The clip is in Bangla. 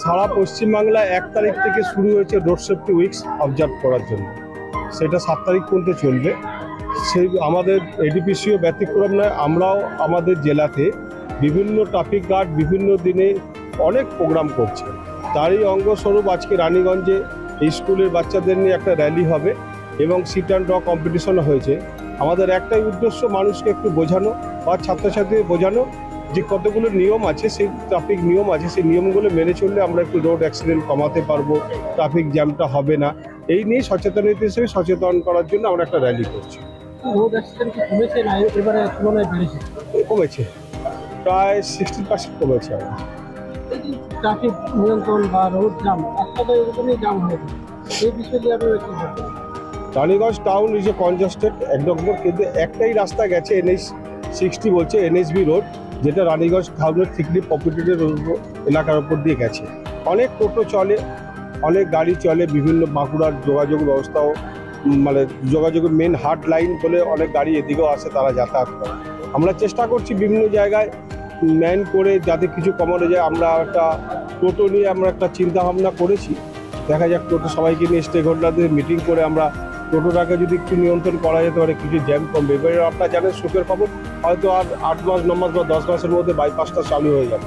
সারা পশ্চিমবাংলায় 1 তারিখ থেকে শুরু হয়েছে রোড সেফটি উইকস অবজার্ভ করার জন্য। সেটা 7 তারিখ পর্যন্ত চলবে। সেই আমাদের এডিপিসিও ব্যতিক্রম নয়। আমরাও আমাদের জেলাতে বিভিন্ন ট্রাফিক গার্ড বিভিন্ন দিনে অনেক প্রোগ্রাম করছে। তারই অঙ্গস্বরূপ আজকে রানীগঞ্জে স্কুলের বাচ্চাদের নিয়ে একটা র্যালি হবে এবং সিট অ্যান্ড ড্র কম্পিটিশন হয়েছে। আমাদের একটাই উদ্দেশ্য, মানুষকে একটু বোঝানো বা ছাত্রছাত্রীদের বোঝানো যে কতগুলো নিয়ম আছে, সেই ট্রাফিক নিয়ম আছে, সেই নিয়মগুলো মেনে চললে আমরা একটু রোড অ্যাক্সিডেন্ট কমাতে পারবো, ট্রাফিক জ্যামটা হবে না। এই নিয়ে সচেতনতা হিসেবে সচেতন করার জন্য আমরা একটা র্যালি করছি। রোড অ্যাক্সিডেন্ট কি কমেছে না এবারে তুলনায় বেড়েছে? কমেছে, প্রায় 60% কমেছে। এই যে ট্রাফিক নিয়ন্ত্রণ বা রোড জ্যাম, রাস্তাটা এরকমই জ্যাম হয়ে যায়, এই বিষয়ে আপনি কি বলবেন? Raniganj town is a congested একদম, কিন্তু একটাই রাস্তা গেছে NH60 বলছে NSB রোড, যেটা রানীগঞ্জ টাউনের থিকলি পপুলেটেড এলাকার উপর দিয়ে গেছে। অনেক টোটো চলে, অনেক গাড়ি চলে, বিভিন্ন বাঁকুড়ার যোগাযোগ ব্যবস্থাও মানে যোগাযোগের মেন হার্ট লাইন বলে অনেক গাড়ি এদিকেও আসে, তারা যাতায়াত করে। আমরা চেষ্টা করছি বিভিন্ন জায়গায় ম্যান করে যাতে কিছু কমানো যায়। আমরা একটা টোটো নিয়ে আমরা একটা চিন্তা ভাবনা করেছি, দেখা যাক টোটো সবাইকে নিয়ে স্টেক হোল্ডারদের মিটিং করে আমরা টোটোটাকে যদি একটু নিয়ন্ত্রণ করা যেতে পারে কিছু জ্যাম কমবে। এবারে আপনারা জানেন সুখের খবর, হয়তো আর 8 মাস 9 মাস বা 10 মাসের মধ্যে বাইপাসটা চালু হয়ে যাবে।